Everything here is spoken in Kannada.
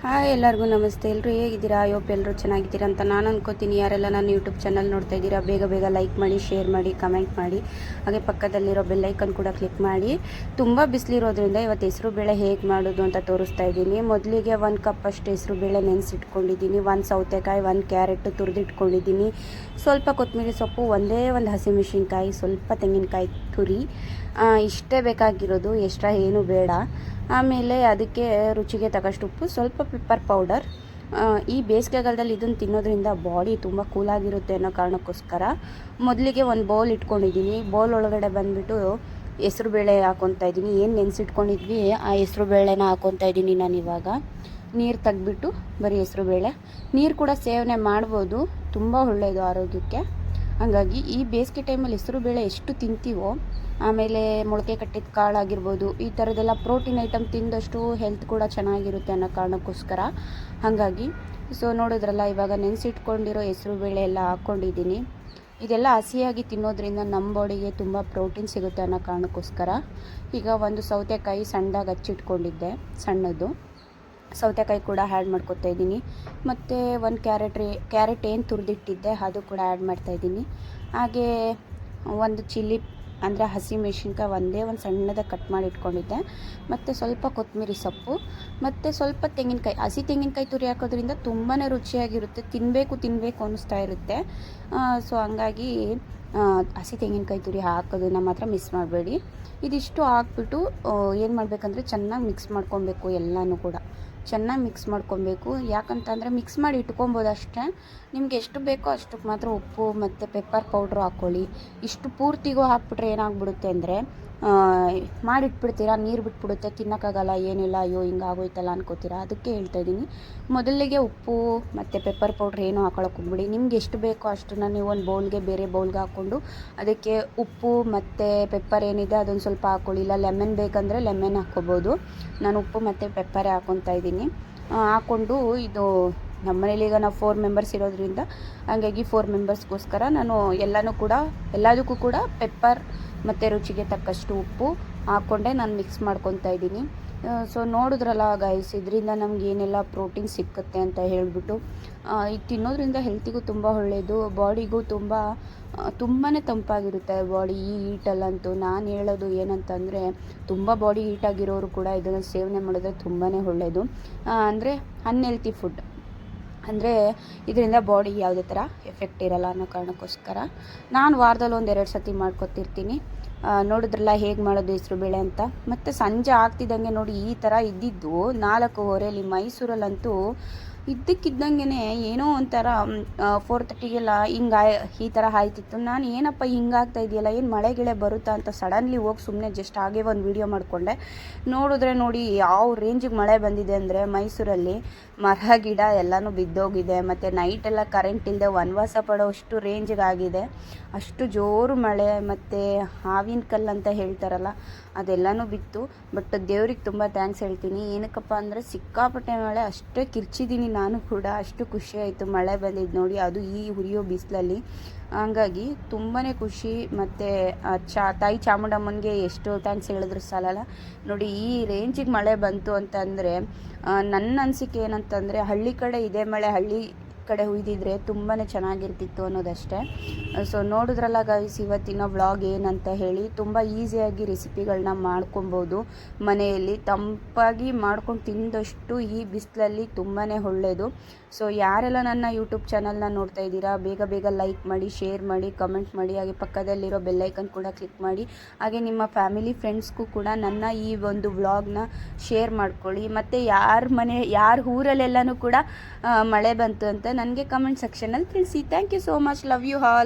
ಹಾಯ್ ಎಲ್ಲರಿಗೂ ನಮಸ್ತೆ. ಎಲ್ಲರೂ ಹೇಗಿದ್ದೀರಾ? ಯೋಪ್ ಎಲ್ಲರೂ ಚೆನ್ನಾಗಿದ್ದೀರಾ ಅಂತ ನಾನು ಅನ್ಕೋತೀನಿ. ಯಾರೆಲ್ಲ ನಾನು ಯೂಟ್ಯೂಬ್ ಚಾನಲ್ ನೋಡ್ತಾ ಇದ್ದೀರಾ ಬೇಗ ಲೈಕ್ ಮಾಡಿ, ಶೇರ್ ಮಾಡಿ, ಕಮೆಂಟ್ ಮಾಡಿ, ಹಾಗೆ ಪಕ್ಕದಲ್ಲಿರೋ ಬೆಲ್ಲೈಕನ್ ಕೂಡ ಕ್ಲಿಕ್ ಮಾಡಿ. ತುಂಬ ಬಿಸಿಲಿರೋದ್ರಿಂದ ಇವತ್ತು ಹೆಸರು ಬೇಳೆ ಹೇಗೆ ಮಾಡೋದು ಅಂತ ತೋರಿಸ್ತಾ ಇದ್ದೀನಿ. ಮೊದಲಿಗೆ 1 ಕಪ್ ಅಷ್ಟು ಹೆಸರು ಬೇಳೆ ನೆನೆಸಿಟ್ಕೊಂಡಿದ್ದೀನಿ. 1 ಸೌತೆಕಾಯಿ, 1 ಕ್ಯಾರೆಟ್ ತುರಿದಿಟ್ಕೊಂಡಿದ್ದೀನಿ. ಸ್ವಲ್ಪ ಕೊತ್ತಂಬರಿ ಸೊಪ್ಪು, ಒಂದೇ ಒಂದು ಹಸಿಮೆಣಸಿನ್ಕಾಯಿ, ಸ್ವಲ್ಪ ತೆಂಗಿನಕಾಯಿ ತುರಿ, ಇಷ್ಟೇ ಬೇಕಾಗಿರೋದು, ಎಕ್ಸ್ಟ್ರಾ ಏನೂ ಬೇಡ. ಆಮೇಲೆ ಅದಕ್ಕೆ ರುಚಿಗೆ ತಕ್ಕಷ್ಟು ಉಪ್ಪು, ಸ್ವಲ್ಪ ಪೆಪ್ಪರ್ ಪೌಡರ್. ಈ ಬೇಸಿಗೆಗಾಲದಲ್ಲಿ ಇದನ್ನು ತಿನ್ನೋದ್ರಿಂದ ಬಾಡಿ ತುಂಬ ಕೂಲಾಗಿರುತ್ತೆ ಅನ್ನೋ ಕಾರಣಕ್ಕೋಸ್ಕರ ಮೊದಲಿಗೆ ಒಂದು ಬೌಲ್ ಇಟ್ಕೊಂಡಿದ್ದೀನಿ. ಬೌಲ್ ಒಳಗಡೆ ಬಂದುಬಿಟ್ಟು ಹೆಸ್ರು ಬೇಳೆ ಹಾಕ್ಕೊತಾ ಇದ್ದೀನಿ. ಏನು ನೆನೆಸಿಟ್ಕೊಂಡಿದ್ವಿ ಆ ಹೆಸ್ರು ಬೇಳೆನ ಹಾಕ್ಕೊತಾ ಇದ್ದೀನಿ ನಾನು. ಇವಾಗ ನೀರು ತೆಗ್ದುಬಿಟ್ಟು ಬರೀ ಹೆಸ್ರು ಬೇಳೆ, ನೀರು ಕೂಡ ಸೇವನೆ ಮಾಡ್ಬೋದು, ತುಂಬ ಒಳ್ಳೆಯದು ಆರೋಗ್ಯಕ್ಕೆ. ಹಾಗಾಗಿ ಈ ಬೇಸಿಗೆ ಟೈಮಲ್ಲಿ ಹೆಸರು ಬೇಳೆ ಎಷ್ಟು ತಿಂತೀವೋ, ಆಮೇಲೆ ಮೊಳಕೆ ಕಟ್ಟಿದ ಕಾಳು ಆಗಿರ್ಬೋದು, ಈ ಥರದ್ದೆಲ್ಲ ಪ್ರೋಟೀನ್ ಐಟಮ್ ತಿಂದಷ್ಟು ಹೆಲ್ತ್ ಕೂಡ ಚೆನ್ನಾಗಿರುತ್ತೆ ಅನ್ನೋ ಕಾರಣಕ್ಕೋಸ್ಕರ. ಹಾಗಾಗಿ ನೋಡಿದ್ರಲ್ಲ, ಇವಾಗ ನೆನೆಸಿಟ್ಕೊಂಡಿರೋ ಹೆಸರು ಬೇಳೆ ಎಲ್ಲ ಹಾಕ್ಕೊಂಡಿದ್ದೀನಿ. ಇದೆಲ್ಲ ಹಸಿಯಾಗಿ ತಿನ್ನೋದ್ರಿಂದ ನಮ್ಮ ಬಾಡಿಗೆ ತುಂಬ ಪ್ರೋಟೀನ್ ಸಿಗುತ್ತೆ ಅನ್ನೋ ಕಾರಣಕ್ಕೋಸ್ಕರ. ಈಗ ಒಂದು ಸೌತೆಕಾಯಿ ಸಣ್ಣದಾಗಿ ಹಚ್ಚಿಟ್ಕೊಂಡಿದ್ದೆ, ಸಣ್ಣದು ಸೌತೆಕಾಯಿ ಕೂಡ ಆ್ಯಡ್ ಮಾಡ್ಕೊತಾ ಇದ್ದೀನಿ. ಮತ್ತು 1 ಕ್ಯಾರೆಟ್ ಏನು ತುರಿದಿಟ್ಟಿದ್ದೆ ಅದು ಕೂಡ ಆ್ಯಡ್ ಮಾಡ್ತಾಯಿದ್ದೀನಿ. ಹಾಗೇ ಒಂದು ಚಿಲ್ಲಿ ಅಂದರೆ ಹಸಿಮೆಣಸಿನ್ಕಾಯಿ ಒಂದೇ ಒಂದು ಸಣ್ಣದಾಗಿ ಕಟ್ ಮಾಡಿ ಇಟ್ಕೊಂಡಿದ್ದೆ. ಮತ್ತು ಸ್ವಲ್ಪ ಕೊತ್ತಂಬರಿ ಸೊಪ್ಪು, ಮತ್ತು ಸ್ವಲ್ಪ ತೆಂಗಿನಕಾಯಿ. ಹಸಿ ತೆಂಗಿನಕಾಯಿ ತುರಿ ಹಾಕೋದ್ರಿಂದ ತುಂಬಾ ರುಚಿಯಾಗಿರುತ್ತೆ, ತಿನ್ನಬೇಕು ಅನ್ನಿಸ್ತಾ ಇರುತ್ತೆ. ಹಂಗಾಗಿ ಹಸಿ ತೆಂಗಿನಕಾಯಿ ತುರಿ ಹಾಕೋದನ್ನು ಮಾತ್ರ ಮಿಸ್ ಮಾಡಬೇಡಿ. ಇದಿಷ್ಟು ಹಾಕ್ಬಿಟ್ಟು ಏನು ಮಾಡಬೇಕಂದ್ರೆ ಚೆನ್ನಾಗಿ ಮಿಕ್ಸ್ ಮಾಡ್ಕೊಬೇಕು. ಎಲ್ಲನೂ ಕೂಡ ಚೆನ್ನಾಗಿ ಮಿಕ್ಸ್ ಮಾಡ್ಕೊಬೇಕು. ಯಾಕಂತಂದರೆ ಮಿಕ್ಸ್ ಮಾಡಿ ಇಟ್ಕೊಬೋದು ಅಷ್ಟೇ. ನಿಮ್ಗೆ ಎಷ್ಟು ಬೇಕೋ ಅಷ್ಟಕ್ಕೆ ಮಾತ್ರ ಉಪ್ಪು ಮತ್ತು ಪೆಪ್ಪರ್ ಪೌಡ್ರು ಹಾಕ್ಕೊಳ್ಳಿ. ಇಷ್ಟು ಪೂರ್ತಿಗೂ ಹಾಕ್ಬಿಟ್ರೆ ಏನಾಗ್ಬಿಡುತ್ತೆ ಅಂದರೆ ಮಾಡಿಟ್ಬಿಡ್ತೀರಾ, ನೀರು ಬಿಟ್ಬಿಡುತ್ತೆ, ತಿನ್ನೋಕ್ಕಾಗಲ್ಲ, ಏನಿಲ್ಲ, ಅಯ್ಯೋ ಹಿಂಗಾಗೋಯ್ತಲ್ಲ ಅನ್ಕೋತೀರಾ. ಅದಕ್ಕೆ ಹೇಳ್ತಾಯಿದ್ದೀನಿ, ಮೊದಲಿಗೆ ಉಪ್ಪು ಮತ್ತು ಪೆಪ್ಪರ್ ಪೌಡ್ರ್ ಏನೂ ಹಾಕೊಳಕ್ಕೆ ಹೋಗ್ಬಿಡಿ. ನಿಮ್ಗೆ ಎಷ್ಟು ಬೇಕೋ ಅಷ್ಟನ್ನು ನೀವು ಒಂದು ಬೌಲ್ಗೆ, ಬೇರೆ ಬೌಲ್ಗೆ ಹಾಕ್ಕೊಂಡು ಅದಕ್ಕೆ ಉಪ್ಪು ಮತ್ತು ಪೆಪ್ಪರ್ ಏನಿದೆ ಅದೊಂದು ಸ್ವಲ್ಪ ಹಾಕ್ಕೊಳ್ಳಿ. ಇಲ್ಲ ಲೆಮನ್ ಬೇಕಂದರೆ ಲೆಮನ್ ಹಾಕ್ಕೋಬೋದು. ನಾನು ಉಪ್ಪು ಮತ್ತು ಪೆಪ್ಪರೇ ಹಾಕ್ಕೊತಾ ಇದ್ದೀನಿ. ಹಾಕ್ಕೊಂಡು ಇದು ನಮ್ಮ ಮನೇಲಿ ಈಗ ನಾವು 4 ಮೆಂಬರ್ಸ್ ಇರೋದ್ರಿಂದ, ಹಾಗಾಗಿ 4 ಮೆಂಬರ್ಸ್ಗೋಸ್ಕರ ನಾನು ಎಲ್ಲದಕ್ಕೂ ಕೂಡ ಪೆಪ್ಪರ್ ಮತ್ತು ರುಚಿಗೆ ತಕ್ಕಷ್ಟು ಉಪ್ಪು ಹಾಕ್ಕೊಂಡೆ ನಾನು ಮಿಕ್ಸ್ ಮಾಡ್ಕೊತಾ ಇದ್ದೀನಿ. ನೋಡಿದ್ರಲ್ಲ ಗೈಸ್, ಇದರಿಂದ ನಮ್ಗೆ ಏನೆಲ್ಲ ಪ್ರೋಟೀನ್ ಸಿಕ್ಕುತ್ತೆ ಅಂತ ಹೇಳಿಬಿಟ್ಟು. ಇದು ತಿನ್ನೋದ್ರಿಂದ ಹೆಲ್ತಿಗೂ ತುಂಬ ಒಳ್ಳೆಯದು, ಬಾಡಿಗೂ ತುಂಬಾ ತಂಪಾಗಿರುತ್ತೆ ಬಾಡಿ. ಈ ಹೀಟಲ್ಲಂತೂ ನಾನು ಹೇಳೋದು ಏನಂತಂದರೆ, ತುಂಬ ಬಾಡಿ ಹೀಟಾಗಿರೋರು ಕೂಡ ಇದನ್ನು ಸೇವನೆ ಮಾಡಿದ್ರೆ ತುಂಬಾ ಒಳ್ಳೆಯದು. ಅಂದರೆ ಅನ್ಹೆಲ್ತಿ ಫುಡ್ ಅಂದರೆ ಇದರಿಂದ ಬಾಡಿಗೆ ಯಾವುದೇ ಥರ ಎಫೆಕ್ಟ್ ಇರಲ್ಲ ಅನ್ನೋ ಕಾರಣಕ್ಕೋಸ್ಕರ ನಾನು ವಾರದಲ್ಲಿ 1-2 ಸತಿ ಮಾಡ್ಕೊತಿರ್ತೀನಿ. ನೋಡಿದ್ರಲ್ಲ ಹೇಗೆ ಮಾಡೋದು ಹೆಸರು ಬೇಳೆ ಅಂತ. ಮತ್ತು ಸಂಜೆ ಆಗ್ತಿದ್ದಂಗೆ ನೋಡಿ ಈ ಥರ ಇದ್ದಿದ್ದು 4:15 ಮೈಸೂರಲ್ಲಂತೂ ಇದ್ದಕ್ಕಿದ್ದಂಗೆ ಏನೋ ಒಂಥರ 4:30ಗೆಲ್ಲ ಈ ಥರ ಆಯ್ತಿತ್ತು. ನಾನು ಏನಪ್ಪ ಹಿಂಗಾಗ್ತಾ ಇದೆಯಲ್ಲ, ಏನು ಮಳೆ ಗಿಳೆ ಬರುತ್ತಾ ಅಂತ ಸಡನ್ಲಿ ಹೋಗಿ ಸುಮ್ಮನೆ ಜಸ್ಟ್ ಹಾಗೆ ಒಂದು ವೀಡಿಯೋ ಮಾಡಿಕೊಂಡೆ. ನೋಡಿ ಯಾವ ರೇಂಜಿಗೆ ಮಳೆ ಬಂದಿದೆ ಅಂದರೆ, ಮೈಸೂರಲ್ಲಿ ಮರ ಗಿಡ ಎಲ್ಲನೂ ಬಿದ್ದೋಗಿದೆ. ಮತ್ತು ನೈಟೆಲ್ಲ ಕರೆಂಟ್ ಇಲ್ಲದೆ ವನವಾಸ ಪಡೋಷ್ಟು ರೇಂಜಿಗಾಗಿದೆ. ಅಷ್ಟು ಜೋರು ಮಳೆ. ಮತ್ತು ಹಾವಿನ ಕಲ್ಲು ಅಂತ ಹೇಳ್ತಾರಲ್ಲ, ಅದೆಲ್ಲನೂ ಬಿತ್ತು. ಬಟ್ ದೇವ್ರಿಗೆ ತುಂಬ ಥ್ಯಾಂಕ್ಸ್ ಹೇಳ್ತೀನಿ. ಏನಕ್ಕಪ್ಪ ಅಂದರೆ ಸಿಕ್ಕಾಪಟ್ಟೆ ಮಳೆ, ಅಷ್ಟೇ ಕಿರ್ಚಿದ್ದೀನಿ ನಾನು ಕೂಡ. ಅಷ್ಟು ಖುಷಿ ಆಯಿತು ಮಳೆ ಬಂದಿದ್ದು ನೋಡಿ, ಅದು ಈ ಉರಿಯೋ ಬಿಸಿಲಲ್ಲಿ. ಹಂಗಾಗಿ ತುಂಬಾ ಖುಷಿ. ಮತ್ತು ತಾಯಿ ಚಾಮುಂಡಮ್ಮನಿಗೆ ಎಷ್ಟು ಥ್ಯಾಂಕ್ಸ್ ಹೇಳಿದ್ರು ಸಾಲಲ್ಲ. ನೋಡಿ ಈ ರೇಂಜಿಗೆ ಮಳೆ ಬಂತು ಅಂತಂದರೆ, ನನ್ನ ಅನಿಸಿಕೆ ಏನಂತಂದರೆ, ಹಳ್ಳಿ ಕಡೆ ಇದೇ ಮಳೆ ಹಳ್ಳಿ ಕಡೆ ಹುಯ್ದಿದ್ರೆ ತುಂಬಾ ಚೆನ್ನಾಗಿರ್ತಿತ್ತು ಅನ್ನೋದಷ್ಟೇ. ನೋಡಿದ್ರಲ್ಲ ಗೈಸ್, ಇವತ್ತಿನ ವ್ಲಾಗ್ ಏನಂತ ಹೇಳಿ. ತುಂಬ ಈಸಿಯಾಗಿ ರೆಸಿಪಿಗಳನ್ನ ಮಾಡ್ಕೊಬೋದು ಮನೆಯಲ್ಲಿ. ತಂಪಾಗಿ ಮಾಡ್ಕೊಂಡು ತಿಂದಷ್ಟು ಈ ಬಿಸಿಲಲ್ಲಿ ತುಂಬಾ ಒಳ್ಳೆಯದು. ಯಾರೆಲ್ಲ ನನ್ನ ಯೂಟ್ಯೂಬ್ ಚಾನಲ್ನ ನೋಡ್ತಾ ಇದ್ದೀರಾ ಬೇಗ ಲೈಕ್ ಮಾಡಿ, ಶೇರ್ ಮಾಡಿ, ಕಮೆಂಟ್ ಮಾಡಿ, ಹಾಗೆ ಪಕ್ಕದಲ್ಲಿರೋ ಬೆಲ್ಲೈಕನ್ ಕೂಡ ಕ್ಲಿಕ್ ಮಾಡಿ. ಹಾಗೆ ನಿಮ್ಮ ಫ್ಯಾಮಿಲಿ ಫ್ರೆಂಡ್ಸ್ಗೂ ಕೂಡ ನನ್ನ ಈ ಒಂದು ವ್ಲಾಗ್ನ ಶೇರ್ ಮಾಡ್ಕೊಳ್ಳಿ. ಮತ್ತು ಯಾರ ಊರಲ್ಲೆಲ್ಲನೂ ಕೂಡ ಮಳೆ ಬಂತು ಅಂತ ನನಗೆ ಕಮೆಂಟ್ ಸೆಕ್ಷನಲ್ಲಿ ತಿಳಿಸಿ. Thank you so much. Love you all.